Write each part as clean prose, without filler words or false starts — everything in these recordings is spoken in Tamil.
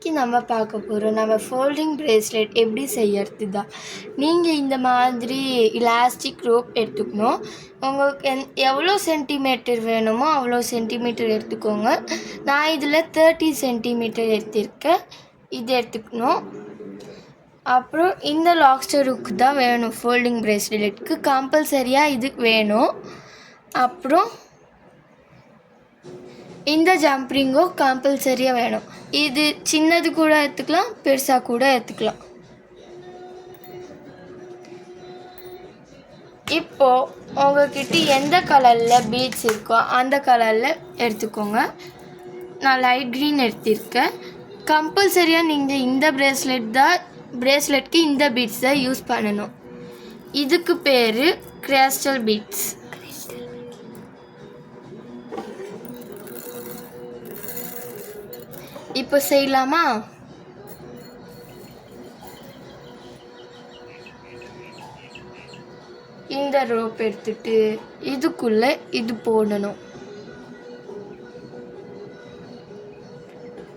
இன்றைக்கி நம்ம பார்க்க போகிறோம் நம்ம ஃபோல்டிங் ப்ரேஸ்லெட் எப்படி செய்யறது தான். நீங்கள் இந்த மாதிரி இலாஸ்டிக் ரோப் எடுத்துக்கணும். உங்களுக்கு எவ்வளோ சென்டிமீட்டர் வேணுமோ அவ்வளோ சென்டிமீட்டர் எடுத்துக்கோங்க. நான் இதில் 30 சென்டிமீட்டர் எடுத்திருக்கேன். இது எடுத்துக்கணும். அப்புறம் இந்த லாப்ஸ்டர் ஹுக் தான் வேணும் ஃபோல்டிங் ப்ரேஸ்லெட்டுக்கு, கம்பல்சரியாக இது வேணும். அப்புறம் இந்த ஜம்ப்ரிங்கோ கம்பல்சரியாக வேணும். இது சின்னது கூட எடுத்துக்கலாம், பெருசாக கூட எடுத்துக்கலாம். இப்போது உங்கள்கிட்ட எந்த கலரில் பீட்ஸ் இருக்கோ அந்த கலரில் எடுத்துக்கோங்க. நான் லைட் க்ரீன் எடுத்திருக்கேன். கம்பல்சரியாக நீங்கள் இந்த ப்ரேஸ்லெட்க்கு இந்த பீட்ஸ் தான் யூஸ் பண்ணணும். இதுக்கு பேர் கிறிஸ்டல் பீட்ஸ். இப்போ செய்யலாமா? இந்த ரோப் எடுத்துட்டு இதுக்குள்ளே இது போடணும்.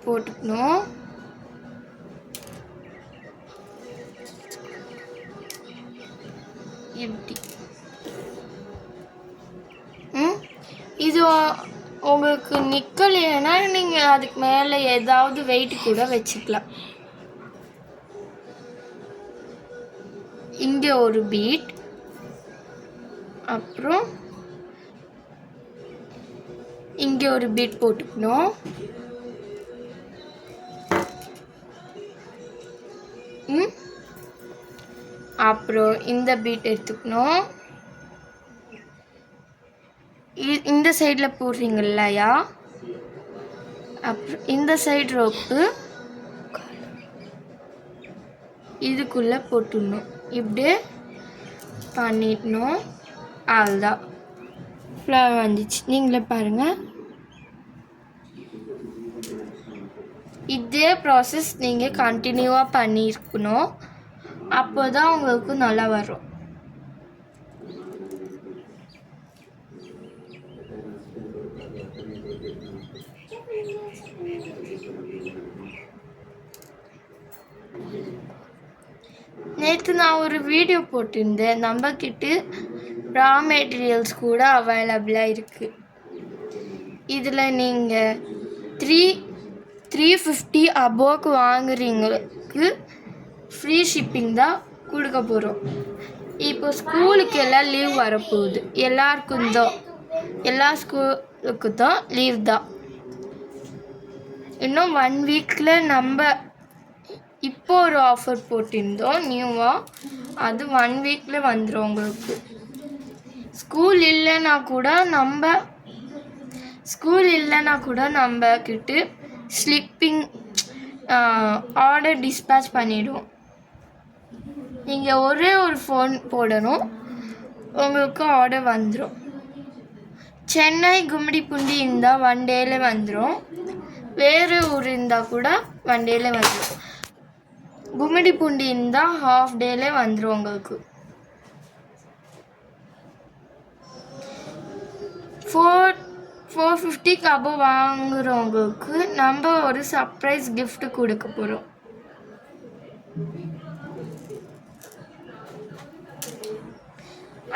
போட்டுக்கணும். இப்படி இது உங்களுக்கு நிற்கலைன்னா நீங்கள் அதுக்கு மேலே ஏதாவது வெயிட் கூட வச்சுக்கலாம். இங்கே ஒரு பீட், அப்புறம் இங்கே ஒரு பீட் போட்டுக்கணும். அப்புறம் இந்த பீட் எடுத்துக்கணும். இந்த சைடில் போடுறீங்க இல்லையா, அப்புறம் இந்த சைடு ரோப்பு இதுக்குள்ளே போட்டுடணும். இப்படியே பண்ணிடணும். அதுதான் ஃப்ளவர் வந்துச்சு. நீங்களே பாருங்கள். இதே ப்ராசஸ் நீங்கள் கண்டினியூவாக பண்ணியிருக்கணும். அப்போ தான் உங்களுக்கு நல்லா வரும். நேற்று நான் ஒரு வீடியோ போட்டிருந்தேன். நம்மக்கிட்ட ரா மெட்டீரியல்ஸ் கூட அவைலபிளாக இருக்குது. இதில் நீங்கள் 350 அபோவுக்கு வாங்குறீங்களுக்கு ஃப்ரீ ஷிப்பிங் தான் கொடுக்க போகிறோம். இப்போ ஸ்கூலுக்கு எல்லாம் லீவ் வரப்போகுது. எல்லாருக்கும் தான், எல்லா ஸ்கூலுக்கு தான் லீவ் தான். இன்னும் 1 வீக்கில் நம்ம இப்போ ஒரு ஆஃபர் போட்டிருந்தோம் நியூவாக. அது 1 வீக்கில் வந்துடும் உங்களுக்கு. ஸ்கூல் இல்லைன்னா கூட நம்மக்கிட்ட ஸ்லிப்பிங் ஆர்டர் டிஸ்பேச் பண்ணிவிடுவோம். நீங்கள் ஒரே ஒரு ஃபோன் போடணும், உங்களுக்கு ஆர்டர் வந்துடும். சென்னை கும்மிடிப்பூண்டி இருந்தால் 1 டேயில் வந்துடும். வேறு ஊர் இருந்தால் கூட 1 டேயில் வந்துடும். கும்மிடிப்பூண்டி இருந்தால் ½ டேலே வந்துடும் உங்களுக்கு. 450 அபோவ் வாங்குறவங்களுக்கு நம்ம ஒரு சர்ப்ரைஸ் கிஃப்ட் கொடுக்க போகிறோம்.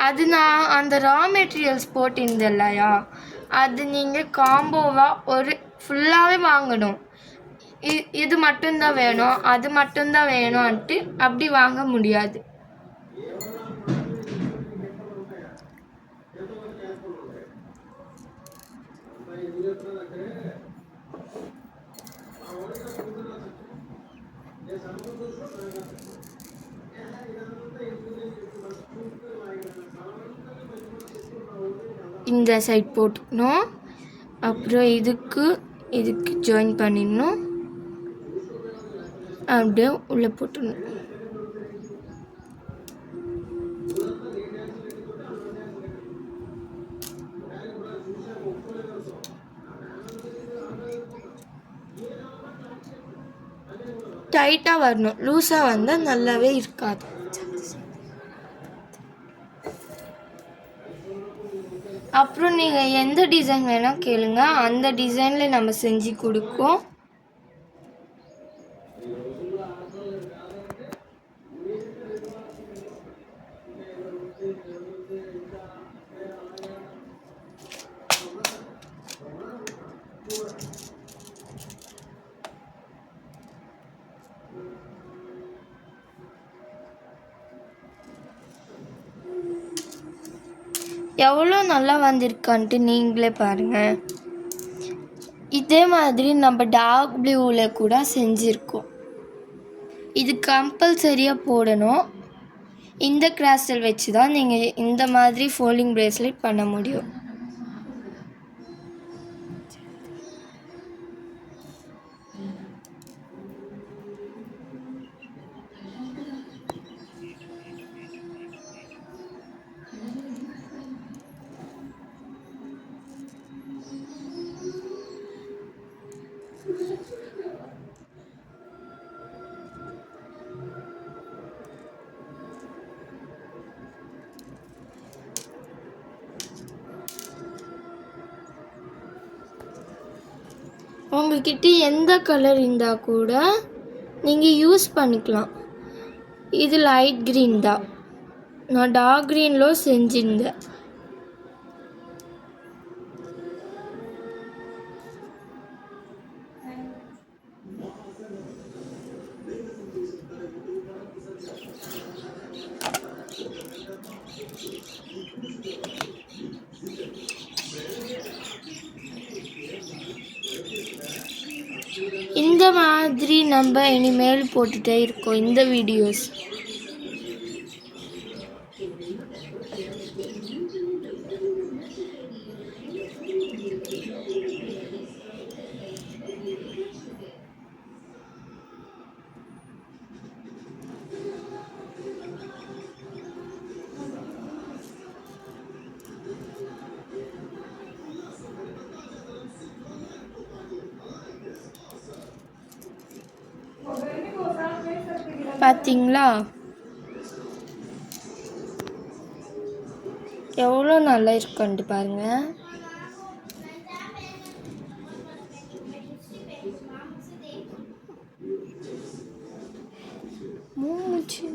அது நான் அந்த ரா மெட்டீரியல்ஸ் போட்டிருந்தேன் இல்லையா, அது நீங்கள் காம்போவாக ஒரு ஃபுல்லாகவே வாங்கணும். இது மட்டும்தான் வேணும், அது மட்டும்தான் வேணும்ன்ட்டு அப்படி வாங்க முடியாது. இந்த சைட் போட்டுக்கணும். அப்புறம் இதுக்கு ஜாயின் பண்ணிடணும். அப்படியே உள்ளே போட்டுடணும். டைட்டாக வரணும். லூஸாக வந்தால் நல்லாவே இருக்காது. அப்புறம் நீங்கள் எந்த டிசைன் வேணால் கேளுங்க, அந்த டிசைனில் நம்ம செஞ்சு கொடுப்போம். எவ்வளோ நல்லா வந்திருக்கான்ட்டு நீங்களே பாருங்கள். இதே மாதிரி நம்ம டார்க் ப்ளூவில் கூட செஞ்சுருக்கோம். இது கம்பல்சரியாக போடணும். இந்த கிராஸ்டல் வச்சு தான் நீங்கள் இந்த மாதிரி ஃபோல்டிங் பிரேஸ்லெட் பண்ண முடியும். உங்கள்கிட்ட எந்த கலர் இருந்தால் கூட நீங்கள் யூஸ் பண்ணிக்கலாம். இது லைட் க்ரீன் தான், நான் டார்க் க்ரீனில் செஞ்சிருந்தேன். இந்த மாதிரி நம்ம இனிமேல் போட்டுகிட்டே இருக்கோம் இந்த வீடியோஸ். பார்த்தீங்களா எவ்வளோ நல்லா இருக்குன்ட்டு பாருங்கள். மூச்சு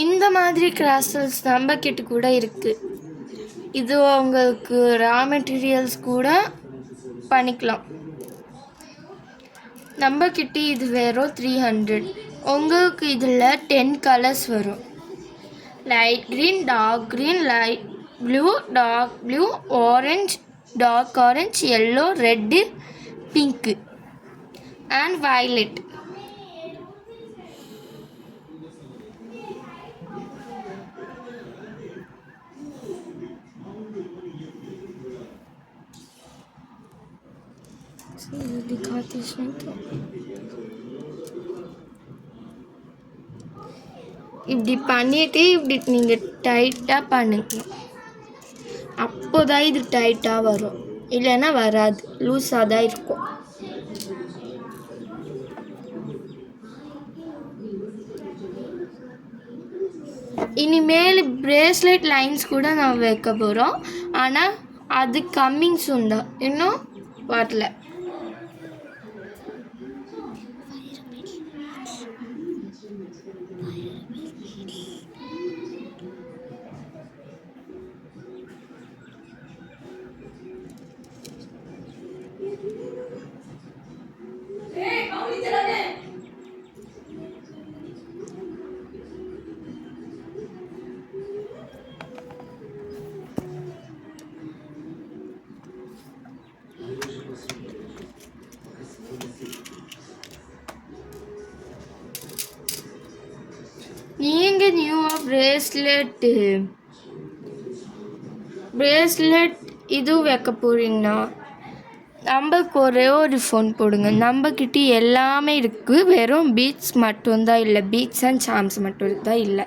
இந்த மாதிரி கிராஸ்டல்ஸ் நம்ம கிட்ட கூட இருக்குது. இது உங்களுக்கு ரா மெட்டீரியல்ஸ் கூட பண்ணிக்கலாம். நம்ம கிட்ட இது வெறும் 300. உங்களுக்கு இதில் 10 கலர்ஸ் வரும். Light green, dark green, light blue, dark blue, orange, dark orange, yellow, red, pink and violet. दिखाती तो இப்படி பண்ணிட்டு இப்படி நீங்கள் டைட்டாக பண்ணிக்கணும். அப்போ தான் இது டைட்டாக வரும், இல்லைன்னா வராது, லூஸாக தான் இருக்கும். இனிமேல் பிரேஸ்லெட் லைன்ஸ் கூட நான் வைக்க போகிறோம். ஆனால் அது கம்மிங் சூன் தான், இன்னும் வரல. நீங்கள் நியூவாக பிரேஸ்லெட் இது வைக்க போகிறீங்கன்னா நம்மளுக்கு ஒரே ஒரு ஃபோன் போடுங்க. நம்மக்கிட்ட எல்லாமே இருக்குது, வெறும் பீட்ஸ் மட்டும்தான் இல்லை, பீட்ஸ் அண்ட் சாம்ஸ் மட்டும் தான் இல்லை.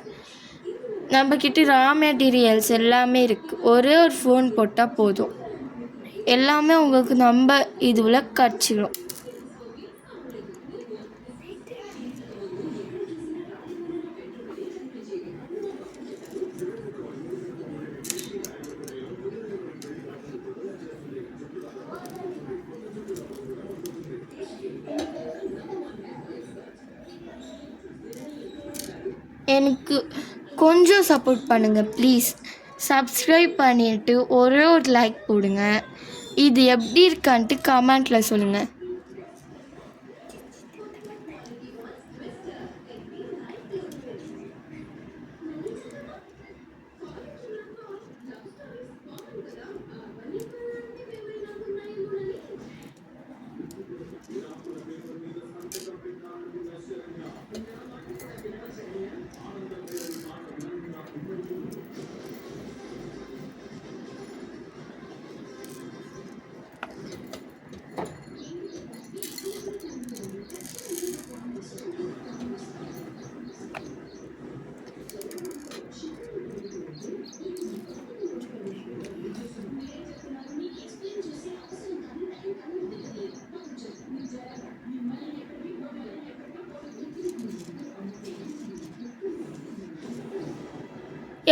நம்மக்கிட்ட ரா மெட்டீரியல்ஸ் எல்லாமே இருக்குது. ஒரே ஒரு ஃபோன் போட்டால் போதும், எல்லாமே உங்களுக்கு நம்ம இதுவில் கிடச்சிடும். எனக்கு கொஞ்சம் சப்போர்ட் பண்ணுங்கள் ப்ளீஸ். சப்ஸ்கிரைப் பண்ணிவிட்டு ஒரே ஒரு லைக் போடுங்க. இது எப்படி இருக்கான்ட்டு கமெண்ட்டில் சொல்லுங்கள்.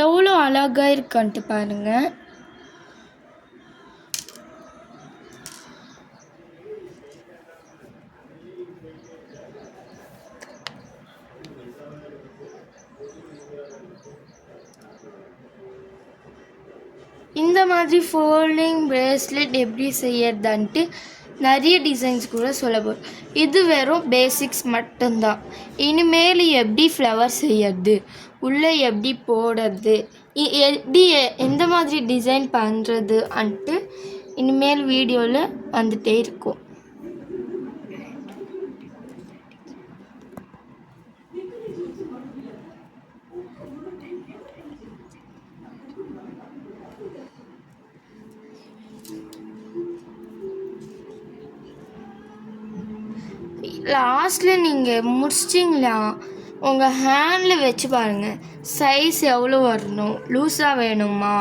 எவ்வளோ அழகாக இருக்கான்ட்டு பாருங்கள். இந்த மாதிரி ஃபோல்டிங் பிரேஸ்லெட் எப்படி செய்யறதான்ட்டு நிறைய டிசைன்ஸ் கூட சொல்ல போகிறோம். இது வெறும் பேசிக்ஸ் மட்டும்தான். இனிமேல் எப்படி ஃப்ளவர் செய்யறது, உள்ளே எப்படி போடுறது, எப்படி எந்த மாதிரி டிசைன் பண்ணுறது அன்ட்டு இனிமேல் வீடியோவில் வந்துகிட்டே இருக்கும். லாஸ்ட்டில் நீங்கள் முடிச்சிட்டிங்களா, உங்கள் ஹேண்டில் வச்சு பாருங்கள் சைஸ் எவ்வளோ வரணும், லூஸாக வேணுமா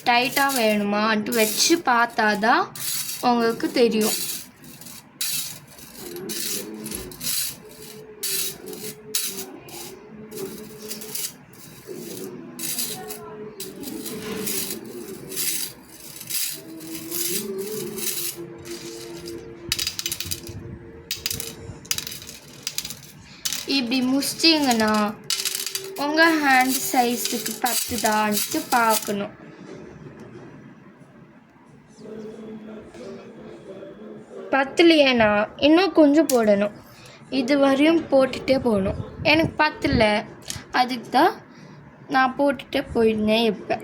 டைட்டாக வேணுமான்ட்டு வச்சு பார்த்தா தான் உங்களுக்கு தெரியும். இப்படி முடிச்சிட்டிங்கன்னா உங்கள் ஹேண்ட் சைஸுக்கு பத்துதான்ட்டு பார்க்கணும். பத்தலையேனா இன்னும் கொஞ்சம் போடணும். இது வரையும் போட்டுகிட்டே போகணும். எனக்கு பத்தலை, அதுக்கு தான் நான் போட்டுகிட்டே போயிடுனேன். இப்போ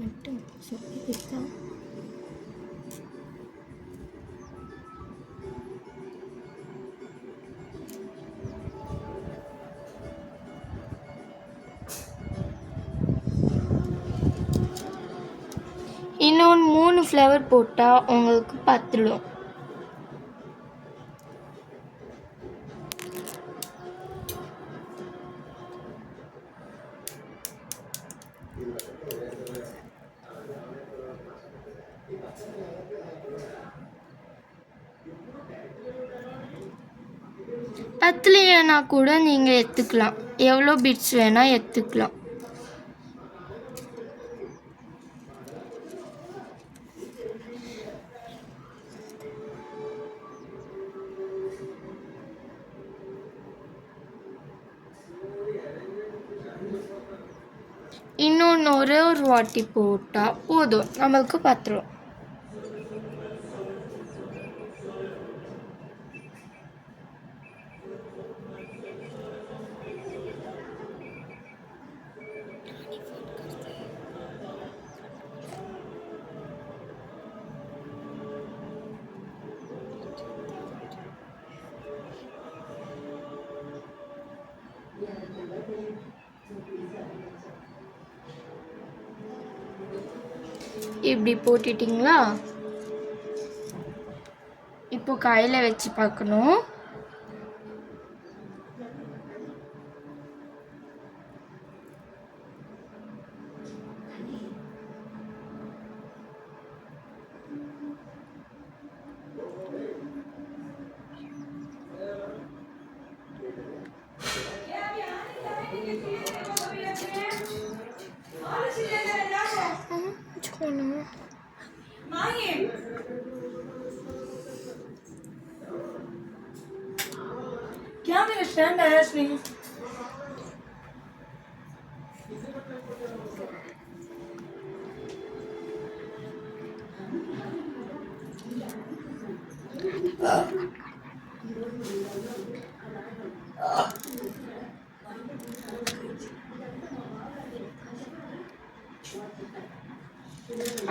மட்டும் சொல்லி இன்னொன்று 3 ஃப்ளவர் போட்டால் உங்களுக்கு பத்துடும். பத்தலைன்னா கூட நீங்கள் எடுத்துக்கலாம், எவ்வளோ பிட்ஸ் வேணால் எடுத்துக்கலாம். இன்னொன்று ஒரே ஒரு வாட்டி போட்டால் போதும், நம்மளுக்கு பத்துரும். இப்படி போட்டுட்டிங்களா, இப்போ கையில் வச்சு பார்க்கணும்.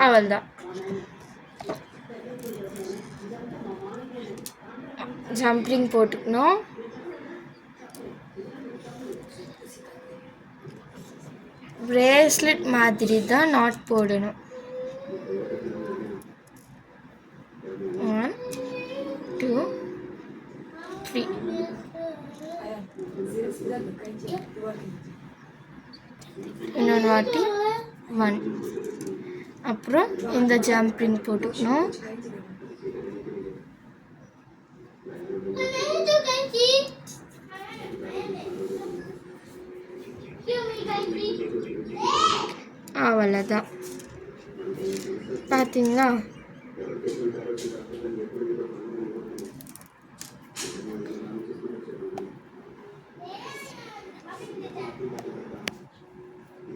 அவ்வளோதான். ஜம்பிங் போட்டுக்கணும். பிரேஸ்லெட் மாதிரி தான் நாட் போடணும். 1 2 3. இன்னொரு வாட்டி 1. அப்புறம் இந்த ஜம்பிங் போட்டுக்கணும். அவ்வளோதான். பார்த்தீங்களா?